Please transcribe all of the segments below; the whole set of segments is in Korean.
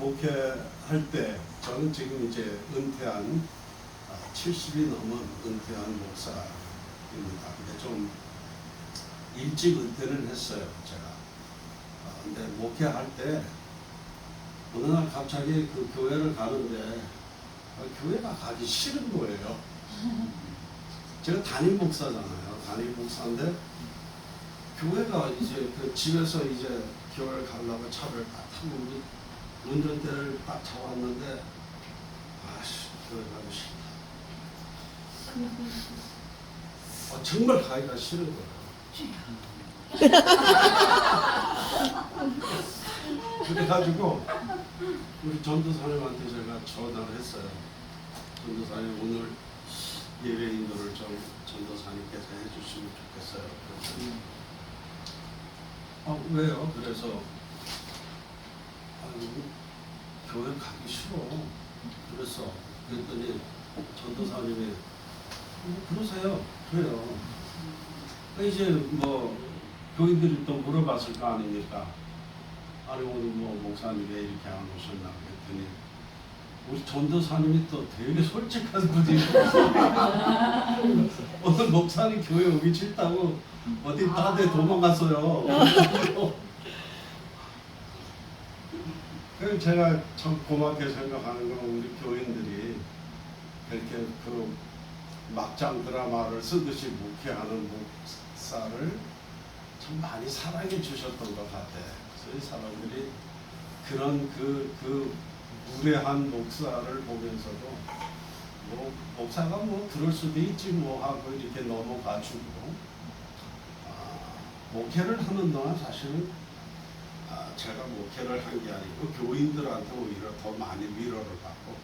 목회할 때 저는 지금 이제 은퇴한 70이 넘은 은퇴한 목사입니다. 근데 좀 일찍 은퇴를 했어요, 제가. 근데 목회할 때 어느 날 갑자기 그 교회를 가는데 교회가 가기 싫은 거예요. 제가 담임 목사잖아요. 담임 목사인데 교회가 이제 그 집에서 이제 교회를 가려고 차를 딱 타고 운전대를 딱 잡았는데 아씨 교회 가기 싫다. 정말 가기가 싫은 거예요. 그래가지고 우리 전도사님한테 제가 전화를 했어요. 전도사님 오늘 예배 인도를 좀 전도사님께서 해주시면 좋겠어요. 그랬더니 왜요? 그래서 교회 가기 싫어. 그랬더니 전도사님이 그러세요. 그래요. 이제 뭐 교인들이 또 물어봤을 거 아닙니까? 아니 오늘 뭐 목사님 왜 이렇게 안 오셨나 그랬더니 우리 전도사님이 또 되게 솔직한 분이에요. 오늘 목사님 교회 오기 싫다고 어디 딴 데 도망갔어요. 그래서 제가 참 고맙게 생각하는 건 우리 교인들이 이렇게 그 막장 드라마를 쓰듯이 목회하는 목사를 참 많이 사랑해 주셨던 것 같아요. 그래서 이 사람들이 그런 그 무례한 목사를 보면서도 뭐 목사가 뭐 그럴 수도 있지 뭐 하고 이렇게 넘어가주고 목회를 하는 동안 사실은 제가 목회를 한 게 아니고 교인들한테 오히려 더 많이 위로를 받고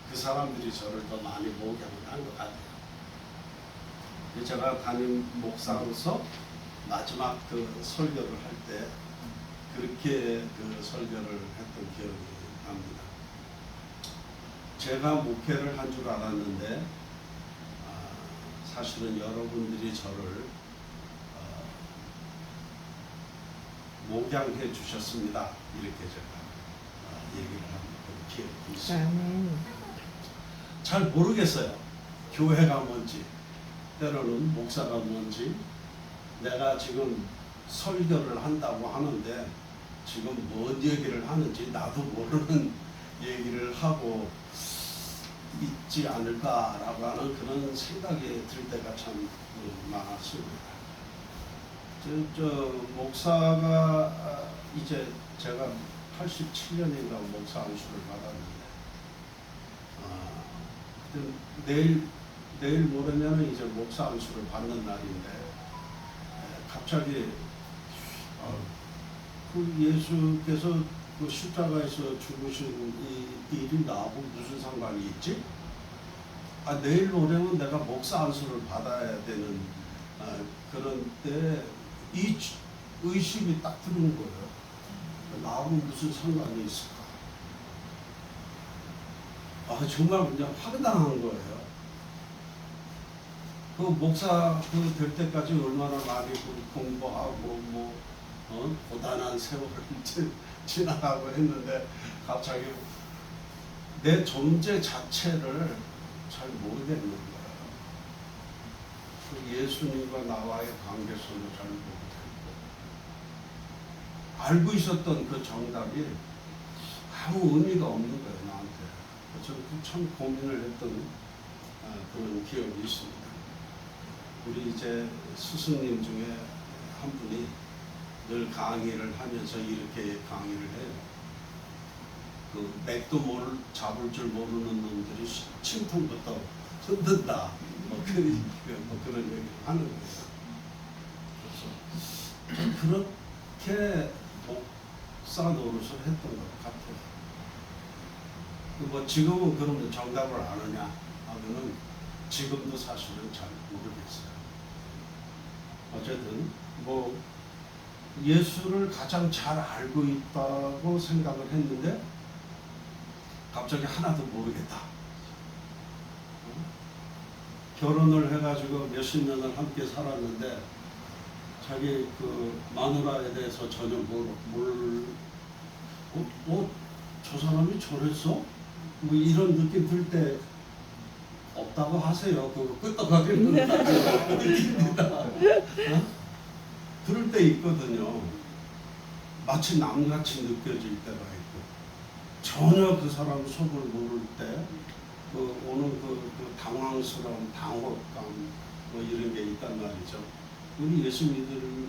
그 사람들이 저를 더 많이 목욕을 한 것 같아요. 제가 담임 목사로서 마지막 그 설교를 할 때 그렇게 그 설교를 했던 기억이 납니다. 제가 목회를 한 줄 알았는데 사실은 여러분들이 저를 목양해 주셨습니다. 이렇게 제가 얘기를 한 기억이 있습니다. 잘 모르겠어요. 교회가 뭔지, 때로는 목사가 뭔지, 내가 지금 설교를 한다고 하는데 지금 뭔 얘기를 하는지 나도 모르는 얘기를 하고 있지 않을까라고 하는 그런 생각이 들 때가 참 많았습니다. 저 목사가 이제 제가 87년인가 목사 안수를 받았는데 내일 모레면 이제 목사 안수를 받는 날인데 갑자기 그 예수께서 그 십자가에서 죽으신 이 일이 나하고 무슨 상관이 있지? 내일 모레면 내가 목사 안수를 받아야 되는 그런 때 이 의심이 딱 드는 거예요. 나하고 무슨 상관이 있을까? 정말 그냥 황당한 거예요. 그 목사 될 때까지 얼마나 많이 공부하고 고단한 세월을 지나가고 했는데 갑자기 내 존재 자체를 잘 모르겠는 거예요. 그 예수님과 나와의 관계성도 잘 모르겠고 알고 있었던 그 정답이 아무 의미가 없는 거예요, 나한테. 저는 참 고민을 했던 그런 기억이 있습니다. 우리 이제 스승님 중에 한 분이 늘 강의를 하면서 이렇게 강의를 해요. 그 맥도 잡을 줄 모르는 놈들이 침통부터 흔든다. 그런 얘기를 하는 거예요. 그래서 그렇게 목사 노릇을 했던 것 같아요. 지금은 그러면 정답을 아느냐 하면은 지금도 사실은 잘 모르겠어요. 어쨌든 예수를 가장 잘 알고 있다고 생각을 했는데 갑자기 하나도 모르겠다. 결혼을 해가지고 몇십 년을 함께 살았는데 자기 그 마누라에 대해서 전혀 저 사람이 저랬어? 뭐 이런 느낌 들 때 없다고 하세요. 그거 끄떡하게 느낍니다. 어? 그럴 때 있거든요. 마치 남같이 느껴질 때가 있고 전혀 그 사람 속을 모를 때 오는 그 당황스러움, 당혹감 뭐 이런 게 있단 말이죠. 우리 예수 믿을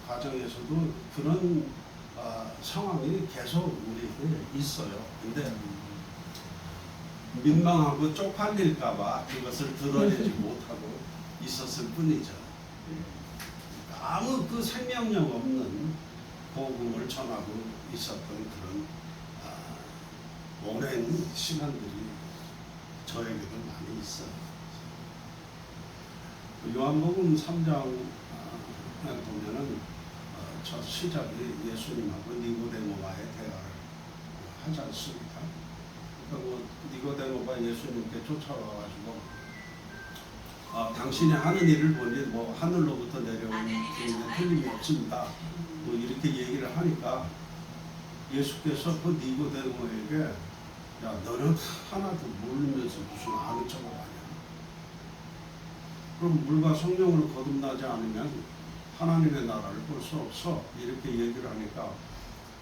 가정에서도 그런 상황이 계속 우리에게 있어요. 근데 민망하고 쪽팔릴까봐 그것을 드러내지 못하고 있었을 뿐이죠. 아무 그 생명력 없는 복음을 전하고 있었던 그런 오랜 시간들이 저에게도 많이 있어요. 요한복음 3장 보면은 첫 시작이 예수님하고 니고데모와의 대화를 하지 않습니까? 그러니까 뭐 니고데모가 예수님께 쫓아와가지고 당신이 하는 일을 보니 뭐 하늘로부터 내려온 기운에 틀림이 없습니다. 뭐 이렇게 얘기를 하니까 예수께서 그 니고데모에게 야 너는 하나도 모르면서 무슨 아는 척을 하냐? 그럼 물과 성령으로 거듭나지 않으면 하나님의 나라를 볼 수 없어. 이렇게 얘기를 하니까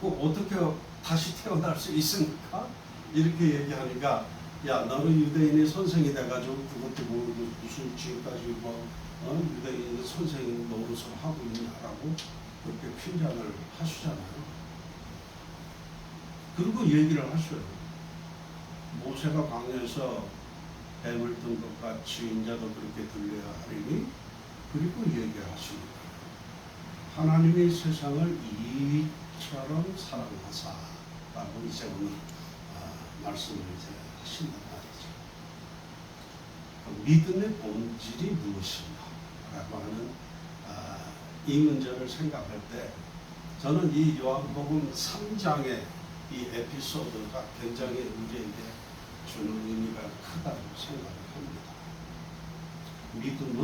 어떻게 다시 태어날 수 있습니까? 이렇게 얘기하니까 야 너는 유대인의 선생이 돼가지고 그것도 모르고 무슨 지금까지 유대인 선생이 노릇을 하고 있냐라고 그렇게 핀잔을 하시잖아요. 그리고 얘기를 하셔요. 모세가 광야에서 뱀을 든 것 같이 인자도 그렇게 들려야 하리니 그리고 얘기하십니다. 하나님이 세상을 이처럼 사랑하사 라고 이제 오늘 말씀을 이제 하신단 말이죠. 믿음의 본질이 무엇인가 라고 하는 이 문제를 생각할 때 저는 이 요한복음 3장의 이 에피소드가 굉장히 우리에게 주는 의미가 크다고 생각을 합니다. 믿음은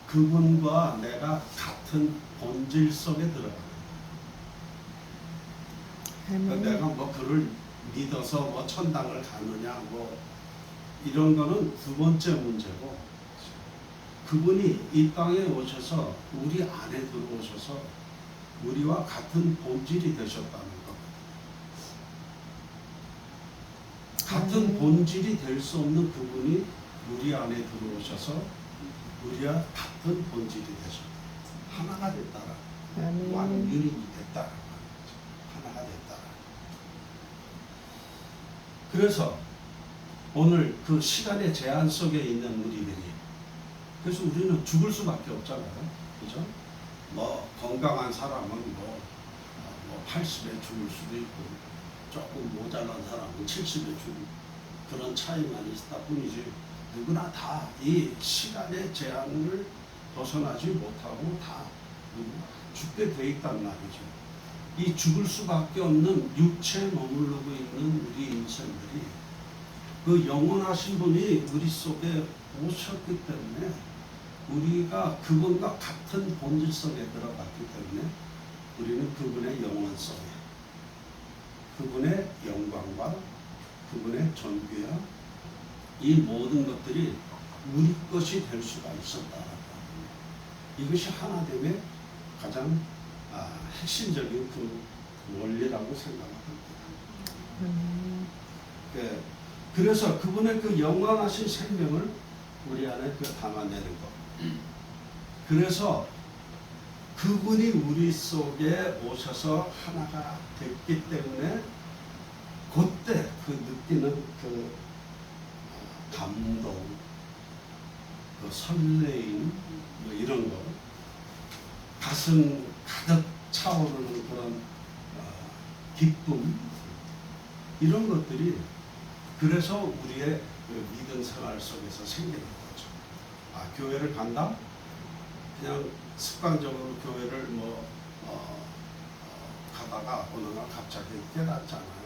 그분과 내가 같은 본질 속에 들어가는 거예요. 그러니까 내가 뭐 그를 믿어서 뭐 천당을 가느냐 뭐 이런 거는 두 번째 문제고 그분이 이 땅에 오셔서 우리 안에 들어오셔서 우리와 같은 본질이 되셨다는 것. 같은 본질이 될 수 없는 그분이 우리 안에 들어오셔서 우리와 같은 본질이 되셨다. 하나가 됐다라. 완전히 됐다라. 하나가 됐다라. 그래서 오늘 그 시간의 제한 속에 있는 우리들이 그래서 우리는 죽을 수밖에 없잖아요. 그죠? 뭐 건강한 사람은 뭐 80에 죽을 수도 있고 조금 모자란 사람은 70에 죽을 그런 차이만 있다 뿐이지 누구나 다 이 시간의 제한을 벗어나지 못하고 다 죽게 돼 있단 말이죠. 이 죽을 수밖에 없는 육체에 머무르고 있는 우리 인생들이 그 영원하신 분이 우리 속에 오셨기 때문에 우리가 그분과 같은 본질 속에 들어갔기 때문에 우리는 그분의 영원 속에 그분의 영광과 그분의 존귀와 이 모든 것들이 우리 것이 될 수가 있었다. 이것이 하나됨의 가장 핵심적인 그 원리라고 생각합니다. 그래서 그분의 그 영원하신 생명을 우리 안에 담아내는 것. 그래서 그분이 우리 속에 오셔서 하나가 됐기 때문에 그때 그 느끼는 그 감동, 그 설레임, 뭐 이런 거, 가슴 가득 차오르는 그런 기쁨, 이런 것들이 그래서 우리의 그 믿음 생활 속에서 생기는 거죠. 교회를 간다? 그냥 습관적으로 교회를 가다가 어느 날 갑자기 깨닫잖아요.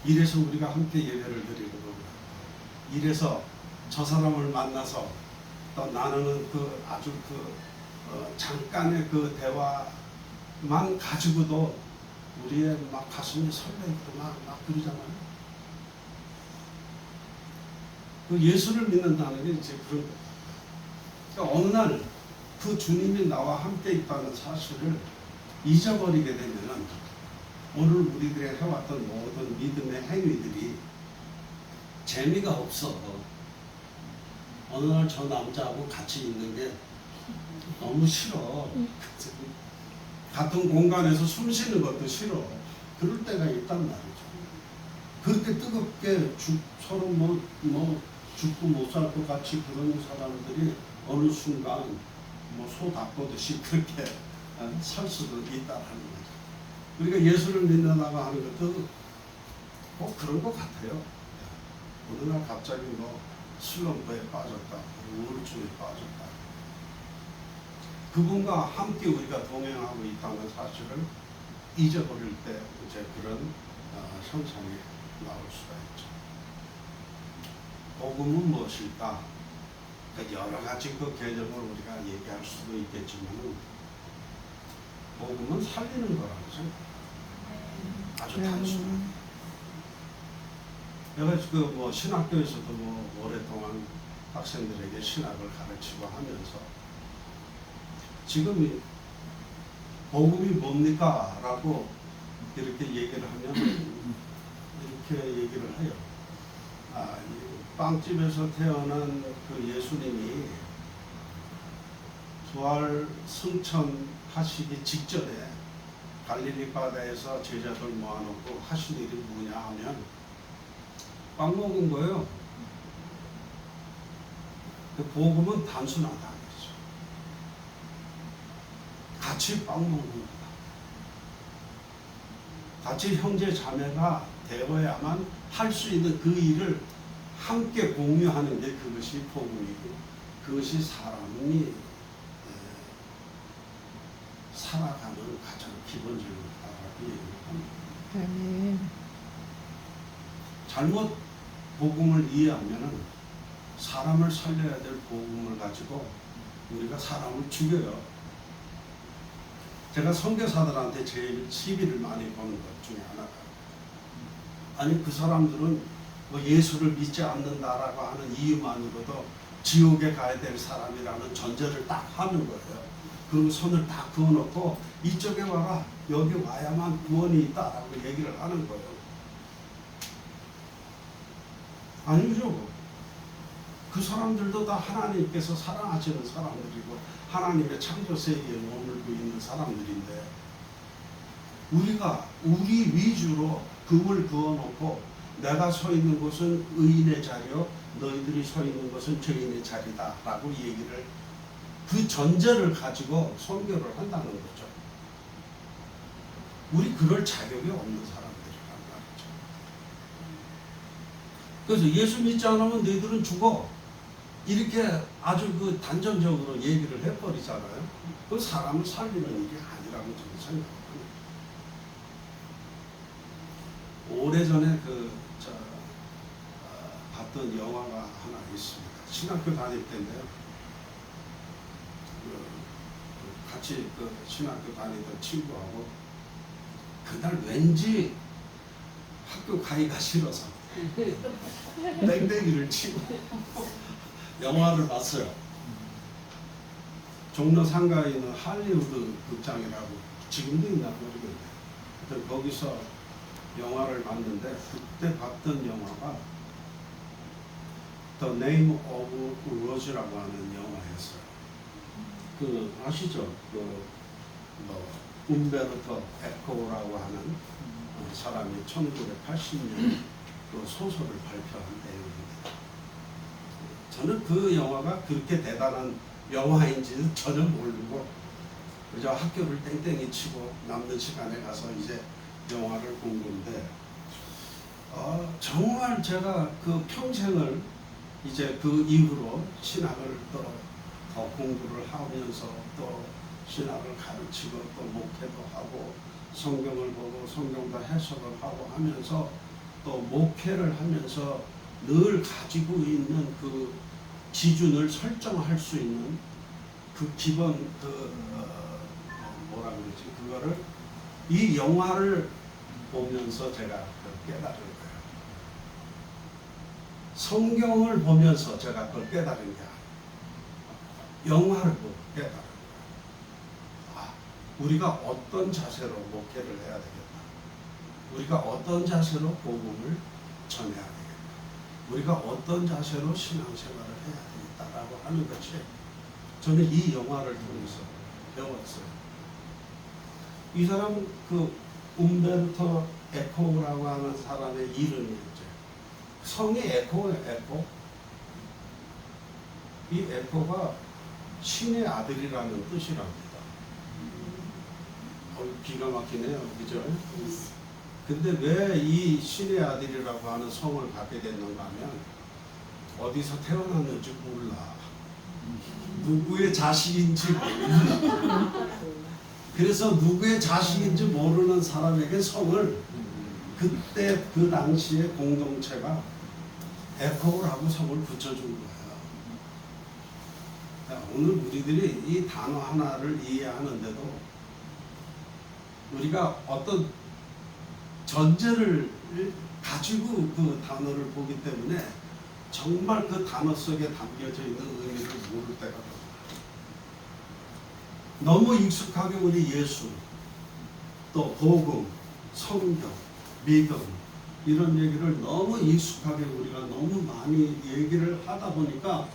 이래서 우리가 함께 예배를 드리거든요. 이래서 저 사람을 만나서 또 나는 그 아주 잠깐의 그 대화만 가지고도 우리의 막 가슴이 설레고 막 그러잖아요. 그 예수를 믿는다는 게 이제 그런 거예요. 그러니까 어느 날 그 주님이 나와 함께 있다는 사실을 잊어버리게 되면은 오늘 우리들이 해왔던 모든 믿음의 행위들이 재미가 없어. 어느 날 저 남자하고 같이 있는 게 너무 싫어. 같은 공간에서 숨 쉬는 것도 싫어. 그럴 때가 있단 말이죠. 그렇게 뜨겁게 서로 뭐 죽고 못 살 것 같이 그런 사람들이 어느 순간 뭐 소 닦고듯이 그렇게 살 수도 있다라는 거죠. 우리가 예수를 믿는다고 하는 것도 뭐 그런 것 같아요. 어느 날 갑자기 뭐 슬럼프에 빠졌다, 우울증에 빠졌다. 그분과 함께 우리가 동행하고 있다는 사실을 잊어버릴 때 이제 그런 현상이 나올 수가 있죠. 복음은 무엇일까? 여러 가지 그 개념을 우리가 얘기할 수도 있겠지만 복음은 살리는 거라고 생각해요. 아주 단순하게. 내가 뭐 신학교에서도 뭐 오랫동안 학생들에게 신학을 가르치고 하면서 지금 복음이 뭡니까? 라고 이렇게 얘기를 하면 이렇게 얘기를 해요. 빵집에서 태어난 그 예수님이 부활 승천하시기 직전에 갈릴리 바다에서 제자들 모아놓고 하신 일이 뭐냐 하면 빵 먹은 거예요. 그 복음은 단순하다. 그렇죠. 같이 빵 먹는 거다. 같이 형제 자매가 되어야만 할 수 있는 그 일을 함께 공유하는 게 그것이 복음이고 그것이 사람이 살아가는 가장 기본적인 거라고 얘기를 합니다. 잘못 복음을 이해하면은 사람을 살려야 될 복음을 가지고 우리가 사람을 죽여요. 제가 선교사들한테 제일 시비를 많이 거는 것 중에 하나가 아니 그 사람들은 뭐 예수를 믿지 않는다라고 하는 이유만으로도 지옥에 가야 될 사람이라는 전제를 딱 하는 거예요. 그럼 손을 딱 그어놓고 이쪽에 와라, 여기 와야만 구원이 있다라고 얘기를 하는 거예요. 아니죠. 그 사람들도 다 하나님께서 사랑하시는 사람들이고 하나님의 창조 세계에 머물고 있는 사람들인데 우리가 우리 위주로 금을 그어놓고 내가 서 있는 곳은 의인의 자리요 너희들이 서 있는 곳은 죄인의 자리다 라고 얘기를 그 전제를 가지고 선교를 한다는 거죠. 우리 그럴 자격이 없는 사람들이란 말이죠. 그래서 예수 믿지 않으면 너희들은 죽어 이렇게 아주 그 단정적으로 얘기를 해버리잖아요. 그 사람을 살리는 일이 아니라고 저는 생각합니다. 오래전에 봤던 영화가 하나 있습니다. 신학교 다닐 때인데요. 같이 신학교 다니던 친구하고 그날 왠지 학교 가기가 싫어서 땡땡이를 치고 영화를 봤어요. 종로 상가에 있는 할리우드 극장이라고 지금도 있나 모르겠네요. 거기서 영화를 봤는데 그때 봤던 영화가 The Name of Rose라고 하는 영화였어요. 그 아시죠? 움베르토 에코라고 하는 사람이 1980년 그 소설을 발표한 내용입니다. 저는 그 영화가 그렇게 대단한 영화인지는 전혀 모르고 그저 학교를 땡땡이 치고 남는 시간에 가서 이제 영화를 본 건데 정말 제가 그 평생을 이제 그 이후로 신학을 또 더 공부를 하면서 또 신학을 가르치고 또 목회도 하고 성경을 보고 성경도 해석을 하고 하면서 또 목회를 하면서 늘 가지고 있는 그 기준을 설정할 수 있는 그 기본 뭐라 그러지 그거를 이 영화를 보면서 제가 깨달은 거예요. 성경을 보면서 제가 그걸 깨달은 게 아니에요. 영화를 보고 깨달은 거예요. 아, 우리가 어떤 자세로 목회를 해야 되겠다. 우리가 어떤 자세로 복음을 전해야 되겠다. 우리가 어떤 자세로 신앙생활을 해야 되겠다라고 하는 것이 저는 이 영화를 통해서 배웠어요. 이 사람 그 움베르토 에코라고 하는 사람의 이름이 이제 성이 에코예요. 에코. 이 에코가 신의 아들이라는 뜻이랍니다. 기가 막히네요, 그죠? 근데 왜 이 신의 아들이라고 하는 성을 갖게 됐는가 하면 어디서 태어났는지 몰라. 누구의 자식인지 몰라. 그래서 누구의 자식인지 모르는 사람에게 성을 그때 그 당시에 공동체가 에코라고 성을 붙여준 거예요. 오늘 우리들이 이 단어 하나를 이해하는데도 우리가 어떤 전제를 가지고 그 단어를 보기 때문에 정말 그 단어 속에 담겨져 있는 의미를 모를 때가 많아요. 너무 익숙하게 우리 예수, 또 복음, 성경, 믿음 이런 얘기를 너무 익숙하게 우리가 너무 많이 얘기를 하다 보니까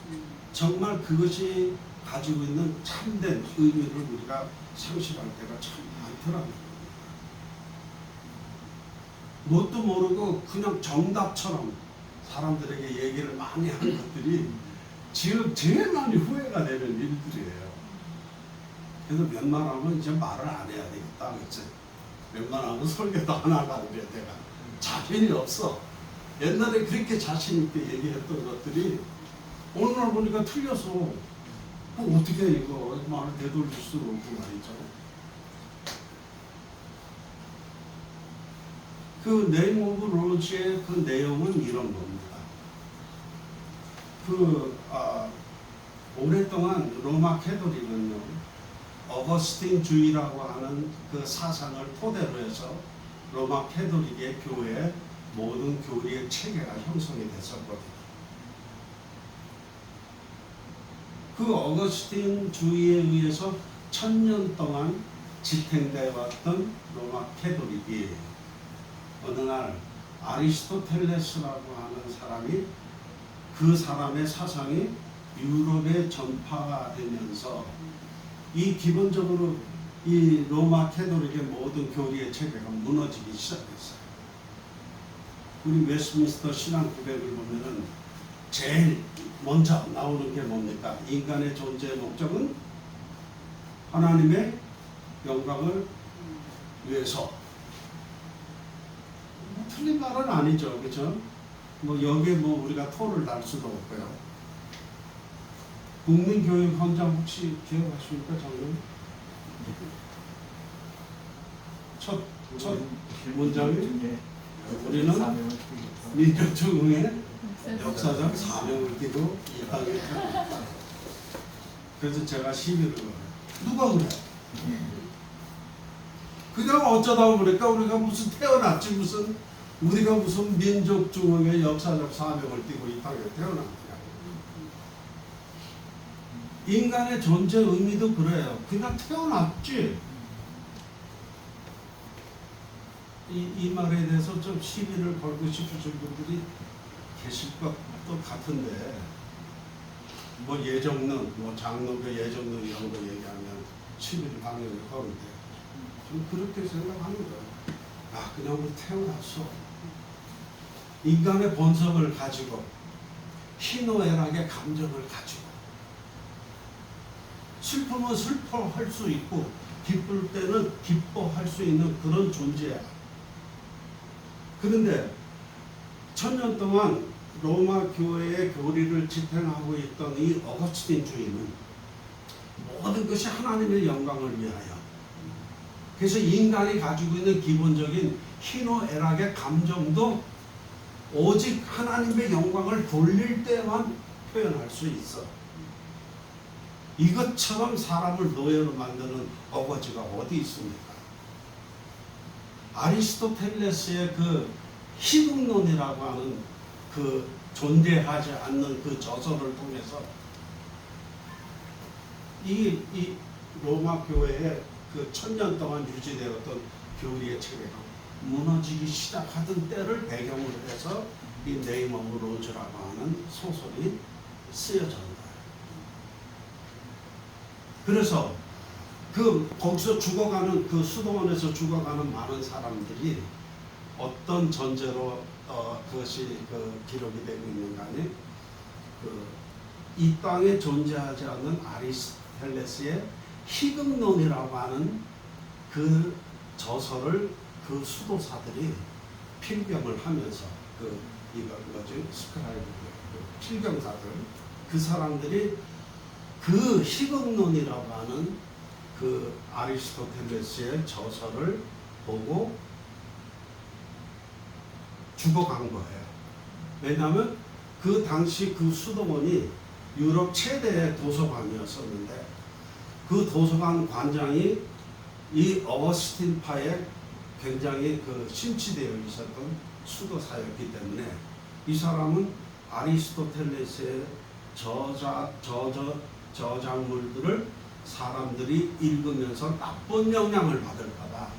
정말 그것이 가지고 있는 참된 의미를 우리가 상실할 때가 참 많더라고요. 뭣도 모르고 그냥 정답처럼 사람들에게 얘기를 많이 하는 것들이 지금 제일 많이 후회가 되는 일들이에요. 그래서 웬만하면 이제 말을 안 해야 되겠다. 그치? 웬만하면 설교도 안 하려고 그래. 내가 자신이 없어. 옛날에 그렇게 자신 있게 얘기했던 것들이 오늘날 보니까 틀려서 어떻게 이거 말을 되돌릴 수가 없고 말이죠. 그 네임 오브 로즈의 그 내용은 이런 겁니다. 오랫동안 로마 캐톨릭은요, 어거스틴 주의라고 하는 그 사상을 토대로 해서 로마 캐톨릭의 교회 모든 교리의 체계가 형성이 됐었거든요. 그 어거스틴 주의에 의해서 1000년 동안 지탱되어 왔던 로마 캐톨릭이 어느 날 아리스토텔레스라고 하는 사람이 그 사람의 사상이 유럽에 전파되면서 이 기본적으로 이 로마 캐톨릭의 모든 교리의 체계가 무너지기 시작했어요. 우리 웨스트민스터 신앙 고백을 보면은 제일 먼저 나오는 게 뭡니까? 인간의 존재의 목적은 하나님의 영광을 위해서. 틀린 말은 아니죠, 그렇죠? 여기에 우리가 토를 달 수도 없고요. 국민교육 헌장 혹시 기억하십니까, 장로님? 첫 문장이 우리는 민족중흥의 역사적 사명을 띠고 이 땅에 태어났다. 그래서 제가 시비를 걸어요. 누가 그래? 그냥 어쩌다 보니까 우리가 무슨 태어났지 무슨 우리가 무슨 민족중흥의 역사적 사명을 띠고 이 땅에 태어났냐. 인간의 존재 의미도 그래요. 그냥 태어났지. 이 말에 대해서 좀 시비를 걸고 싶으신 분들이 계실 것도 같은데 예정론, 장로교 예정론 이런 거 얘기하면 시비를 당연히 거는데 좀 그렇게 생각하는 거예요. 그냥 우리 태어났어. 인간의 본성을 가지고 희노애락의 감정을 가지고 슬프면 슬퍼할 수 있고 기쁠 때는 기뻐할 수 있는 그런 존재야. 그런데 1000년 동안 로마 교회의 교리를 지탱하고 있던 이 어거스틴 주의는 모든 것이 하나님의 영광을 위하여, 그래서 인간이 가지고 있는 기본적인 희노애락의 감정도 오직 하나님의 영광을 돌릴 때만 표현할 수 있어. 이것처럼 사람을 노예로 만드는 어거지가 어디 있습니까? 아리스토텔레스의 그 희극론이라고 하는 그 존재하지 않는 그 저서를 통해서 이 로마 교회의 그 1000년 동안 유지되었던 교리의 체계가 무너지기 시작하던 때를 배경으로 해서 이 네임 오브 로즈라고 하는 소설이 쓰여진 거예요. 그래서 거기서 죽어가는 그 수도원에서 죽어가는 많은 사람들이 어떤 전제로 그것이 기록이 되고 있는가니 이 땅에 존재하지 않는 아리스토텔레스의 희극론이라고 하는 그 저서를 그 수도사들이 필경을 하면서 스크라이브 필경사들 그 사람들이 그 희극론이라고 하는 그 아리스토텔레스의 저서를 보고 죽어간 거예요. 왜냐하면 그 당시 그 수도원이 유럽 최대의 도서관이었었는데 그 도서관 관장이 이 어거스틴파에 굉장히 심취되어 있었던 수도사였기 때문에 이 사람은 아리스토텔레스의 저작물들을 사람들이 읽으면서 나쁜 영향을 받을까봐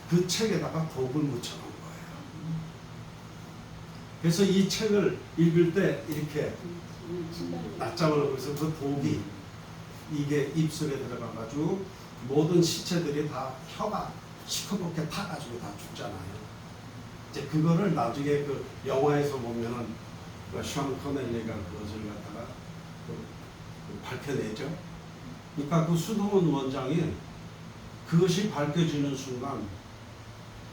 그 책에다가 독을 묻혀놓은 거예요. 그래서 이 책을 읽을 때 이렇게 낮잠을 하고 있어 그 독이 이게 입술에 들어가가지고 모든 시체들이 다 혀가 시커멓게 타가지고 다 죽잖아요. 이제 그거를 나중에 그 영화에서 보면은 션 커넬리가 그것을 갖다가 밝혀내죠. 그러니까 그 수도원 원장이 그것이 밝혀지는 순간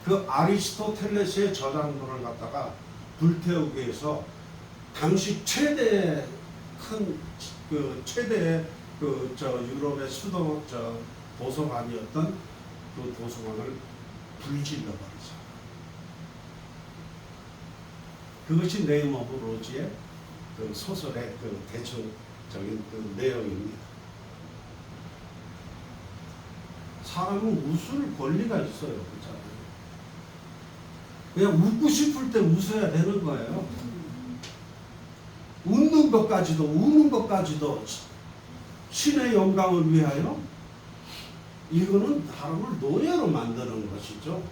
그 아리스토텔레스의 저작물을 갖다가 불태우기 위해서 당시 최대의 최대의 유럽의 수도 도서관이었던 그 도서관을 불질러 버리죠. 그것이 네임 오브 로즈의 그 소설의 대충적인 내용입니다. 사람은 웃을 권리가 있어요. 그렇잖아요. 그냥 웃고 싶을 때 웃어야 되는 거예요. 웃는 것까지도 우는 것까지도 신의 영광을 위하여 이거는 사람을 노예로 만드는 것이죠.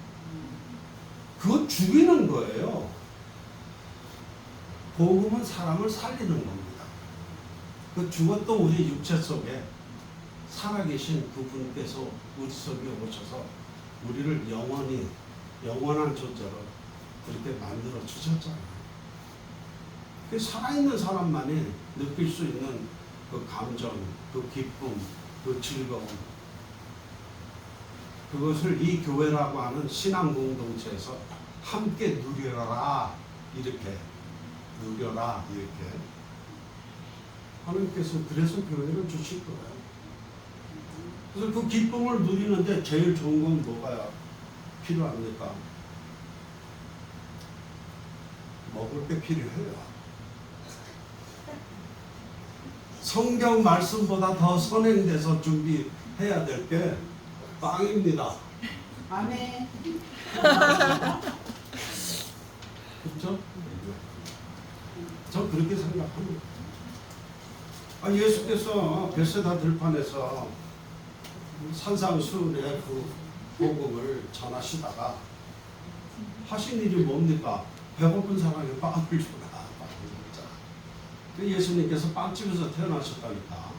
그거 죽이는 거예요. 복음은 사람을 살리는 겁니다. 그 죽었던 우리 육체 속에 살아계신 그분께서 우리 속에 오셔서 우리를 영원한 존재로 그렇게 만들어 주셨잖아요. 그 살아있는 사람만이 느낄 수 있는 그 감정, 그 기쁨, 그 즐거움, 그것을 이 교회라고 하는 신앙 공동체에서 함께 누려라 이렇게 하나님께서 그래서 교회를 주실 거예요. 그래서 그 기쁨을 누리는데 제일 좋은 건 뭐가 필요합니까? 먹을 게 필요해요. 성경 말씀보다 더 선행돼서 준비해야 될 게 빵입니다. 아멘. 그렇죠? 저 그렇게 생각합니다. 예수께서 벳세다 들판에서 산상수훈의 그 복음을 전하시다가 하신 일이 뭡니까? 배고픈 사람에게 빵을 주라. 예수님께서 빵집에서 태어나셨다니까.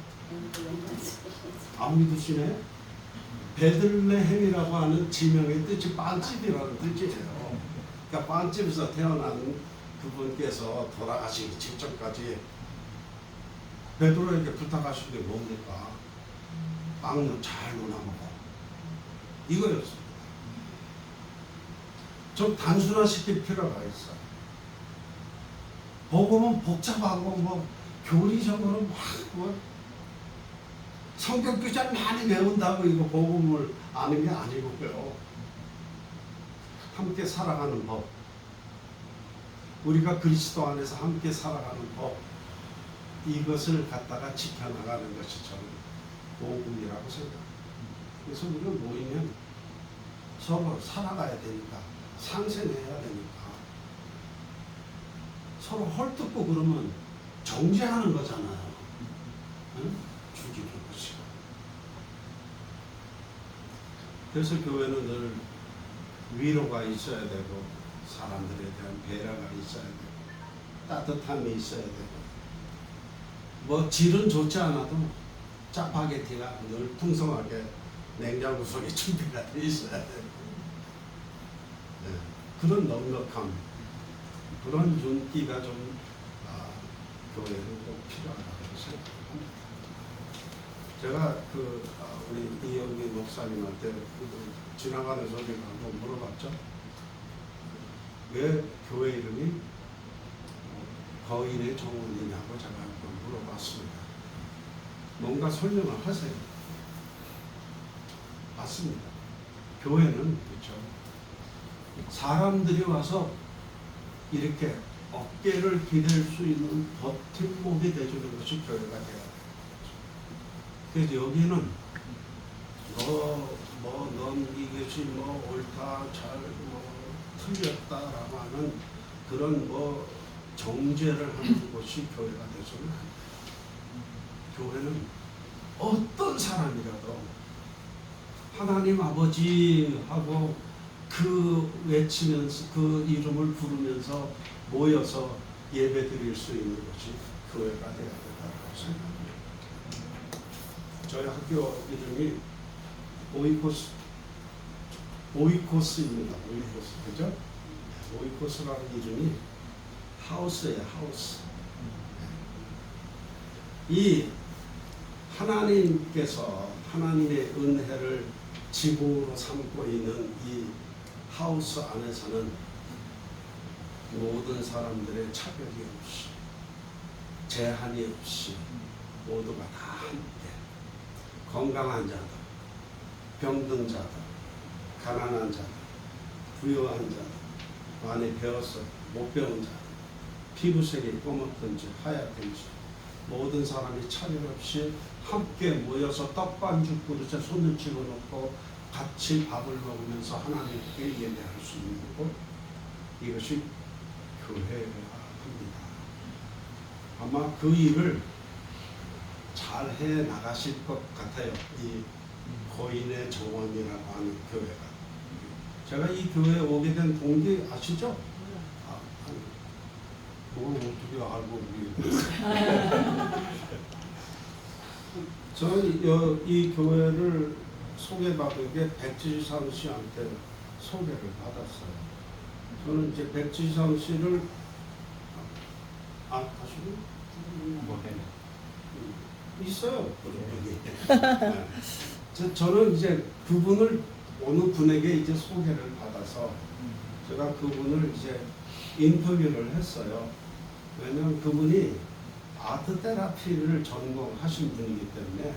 안 믿으시네? 베들레헴이라고 하는 지명의 뜻이 빵집이라는 뜻이에요. 그러니까 빵집에서 태어난 그분께서 돌아가시기 직전까지 베드로에게 부탁하신 게 뭡니까? 빵을 잘 누나 먹어. 이거였습니다. 좀 단순화시킬 필요가 있어요. 복음은 복잡하고 교리적으로 성경 교재 많이 배운다고 이거 복음을 아는 게 아니고요. 함께 살아가는 법, 우리가 그리스도 안에서 함께 살아가는 법, 이것을 갖다가 지켜나가는 것이 저는 복음이라고 생각합니다. 그래서 우리가 모이면 서로 살아가야 되니까, 상생해야 되니까, 서로 헐뜯고 그러면 정죄하는 거잖아요. 응? 죽이는 것이고. 그래서 교회는 늘 위로가 있어야 되고, 사람들에 대한 배려가 있어야 되고, 따뜻함이 있어야 되고, 뭐 질은 좋지 않아도 짜파게티가 늘 풍성하게 냉장고 속에 준비가 돼 있어야 되고, 네. 그런 넉넉함, 그런 윤기가 좀 교회는 꼭 필요하다고 생각합니다. 제가 우리 이영기 목사님한테 지나가는 소리가 한번 물어봤죠. 왜 교회 이름이 거인의 정원이냐고 제가 한번 물어봤습니다. 뭔가 설명을 하세요. 맞습니다. 교회는 그렇죠. 사람들이 와서 이렇게 어깨를 기댈 수 있는 버팀목이 되주는 것이 교회가 되어야 돼요. 그래서 여기는 넌 이것이 옳다, 틀렸다라고 하는 그런 정죄를 하는 곳이 교회가 되서는 안 돼요. 교회는 어떤 사람이라도 하나님 아버지 하고 외치면서 그 이름을 부르면서 모여서 예배 드릴 수 있는 것이 교회가 되어야 된다고 생각합니다. 저희 학교 이름이 오이코스입니다. 오이코스, 그죠? 오이코스라는 이름이 하우스예요, 하우스. 이 하나님께서 하나님의 은혜를 지붕으로 삼고 있는 이 하우스 안에서는 모든 사람들의 차별이 없이, 제한이 없이 모두가 다 함께, 건강한 자들, 병든 자들, 가난한 자들, 부유한 자들, 많이 배워서 못 배운 자들, 피부색이 검었든지 하얗든지 모든 사람이 차별 없이 함께 모여서 떡반죽 그릇에 손을 집어넣고 같이 밥을 먹으면서 하나님께 예배할 수 있는 것, 이것이 교회라 합니다. 아마 그 일을 잘 해 나가실 것 같아요. 이 거인의 정원이라고 하는 교회가. 제가 이 교회에 오게 된 동기 아시죠? 뭘 어떻게 알고 저는 이 교회를 소개받은 게 백지상 씨한테 소개를 받았어요. 저는 이제 백지상 씨를 아시고 있어요. 저는 이제 그분을 어느 분에게 이제 소개를 받아서 제가 그분을 이제 인터뷰를 했어요. 왜냐하면 그분이 아트 테라피를 전공하신 분이기 때문에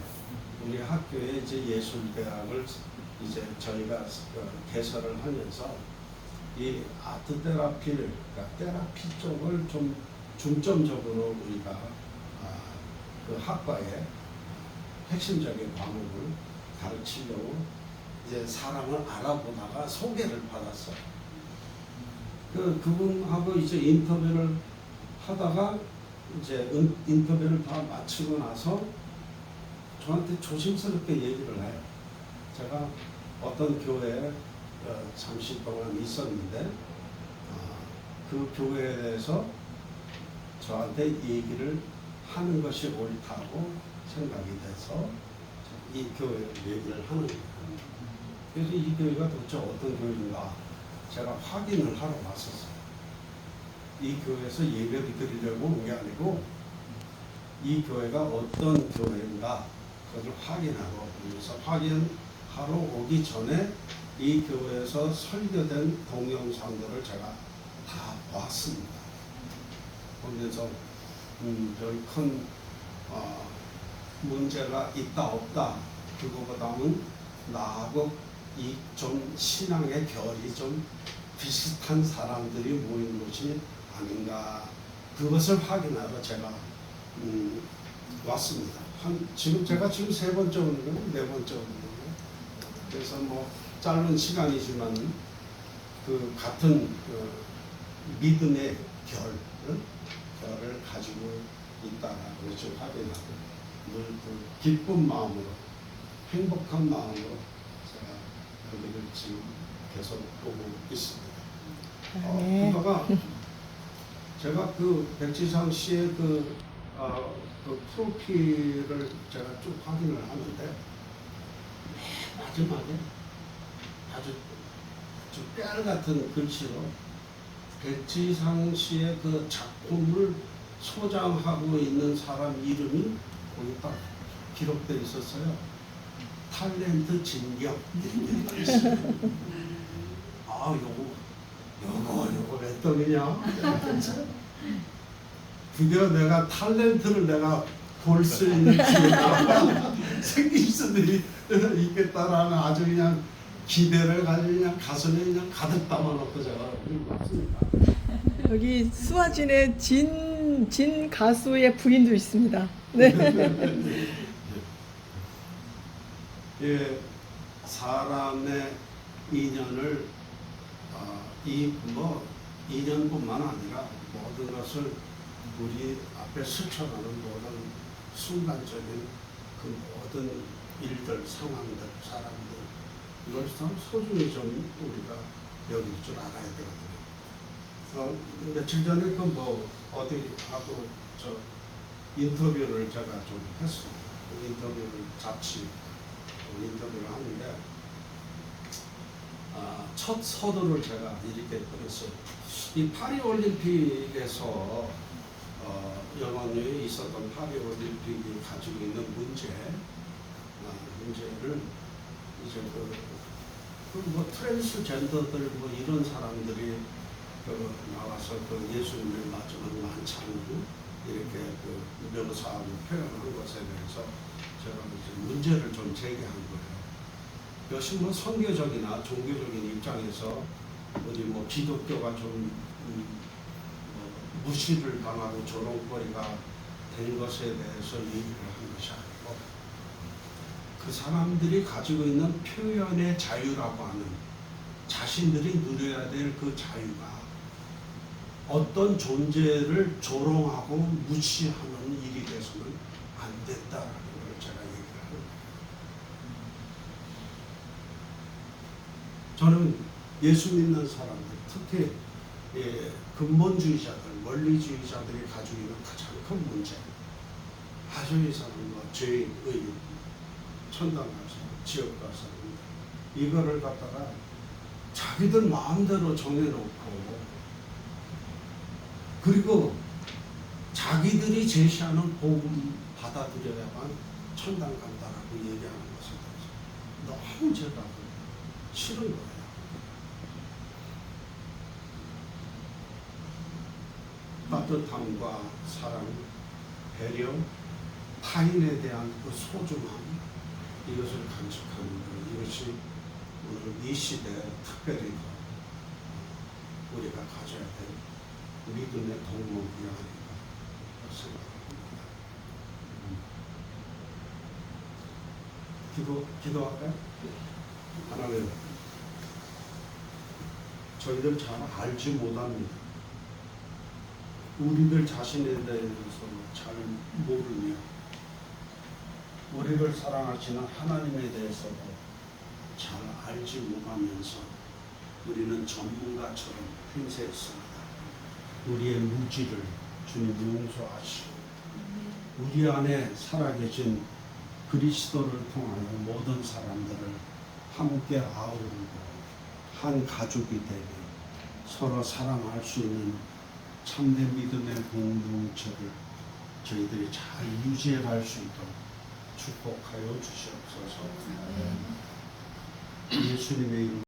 우리 학교에 이제 예술대학을 이제 저희가 개설을 하면서 이 아트 테라피를, 그러니까 테라피 쪽을 좀 중점적으로 우리가 그 학과에 핵심적인 과목을 가르치려고 이제 사람을 알아보다가 소개를 받았어요. 그분하고 이제 인터뷰를 하다가 이제 인터뷰를 다 마치고 나서 저한테 조심스럽게 얘기를 해요. 제가 어떤 교회에 잠시 동안 있었는데 그 교회에 대해서 저한테 얘기를 하는 것이 옳다고 생각이 돼서 이 교회 얘기를 하는 거예요. 그래서 이 교회가 도대체 어떤 교회인가 제가 확인을 하러 왔었어요. 이 교회에서 예배를 드리려고 온 게 아니고 이 교회가 어떤 교회인가 그것을 확인하고, 그래서 확인하러 오기 전에 이 교회에서 설교된 동영상들을 제가 다 봤습니다. 보면서 별 큰 문제가 있다 없다, 그거보다는 나하고 이 좀 신앙의 결이 좀 비슷한 사람들이 모인 것이 아닌가, 그것을 확인하러 제가 왔습니다. 제가 지금 세 번째 오는 거예요, 네 번째 오는 거예요. 그래서 뭐 짧은 시간이지만 그 같은 믿음의 결을 가지고 있다라고 좀 확인하고 늘 그 기쁜 마음으로 행복한 마음으로 제가 여기를 지금 계속 보고 있습니다. 그거가 제가 그 백지상 씨의 그 프로필을 제가 쭉 확인을 하는데 맨 마지막에 아주 깨알 같은 글씨로 백지상 씨의 그 작품을 소장하고 있는 사람 이름이 거기 딱 기록되어 있었어요. 탤런트 진경 이렇게 있어요. 아, 요거 몇 덩이냐? 드디어 내가 탤런트를 내가 볼 수 있는 기회가 생길 수도 있겠다라는 아주 그냥 기대를 가지고 그냥 가슴에 그냥 가득 담아놓고 제가 왔습니다. 여기 수아진의 진 가수의 부인도 있습니다. 네. 예, 사람의 인연을 인연뿐만 아니라 모든 것을 우리 앞에 스쳐가는 모든 순간적인 그 모든 일들, 상황들, 사람들 이걸 참 소중히 좀 우리가 여길 줄 알아야 되거든요. 며칠 전에 어디 하고 인터뷰를 제가 좀 했습니다. 인터뷰를 잡지 인터뷰를 하는데 첫 서두를 제가 이렇게 그랬어요. 이 파리올림픽에서 영원히 있었던 파리올림픽이 가지고 있는 문제를 이제 트랜스젠더들 이런 사람들이 나와서 예수님을 마지막 만찬으로 이렇게 묘사하고 표현한 것에 대해서 제가 이제 문제를 좀 제기한 거예요. 이것이 선교적이나 종교적인 입장에서 우리 기독교가 좀 무시를 당하고 조롱거리가 된 것에 대해서 얘기를 한 것이 아니고 그 사람들이 가지고 있는 표현의 자유라고 하는 자신들이 누려야 될 그 자유가 어떤 존재를 조롱하고 무시하는 일이 돼서는 안 된다라는 걸 제가 얘기를 합니다. 저는 예수 믿는 사람들, 특히 근본주의자들, 원리주의자들이 가지고 있는 가장 큰 문제, 아주 이 사람은 죄인, 의인, 천당 가서, 지옥 가서 이거를 갖다가 자기들 마음대로 정해놓고 그리고 자기들이 제시하는 복음 받아들여야만 천당 간다라고 얘기하는 것에 대해서 너무 제가 싫은 거예요. 따뜻함과 사랑, 배려, 타인에 대한 그 소중함 이것을 간직하는 것, 이것이 오늘 이 시대에 특별히 우리가 가져야 될 믿음의 덕목이 아닌가 생각합니다. 기도할까요? 하나님, 저희들 잘 알지 못합니다. 우리들 자신에 대해서 잘 모르며 우리를 사랑하시는 하나님에 대해서도 잘 알지 못하면서 우리는 전문가처럼 행세했습니다. 우리의 무지를 주님 용서하시고 우리 안에 살아계신 그리스도를 통하여 모든 사람들을 함께 아우르고 한 가족이 되며 서로 사랑할 수 있는 참된 믿음의 공동체를 저희들이 잘 유지해 갈 수 있도록 축복하여 주시옵소서. 예수님의 이름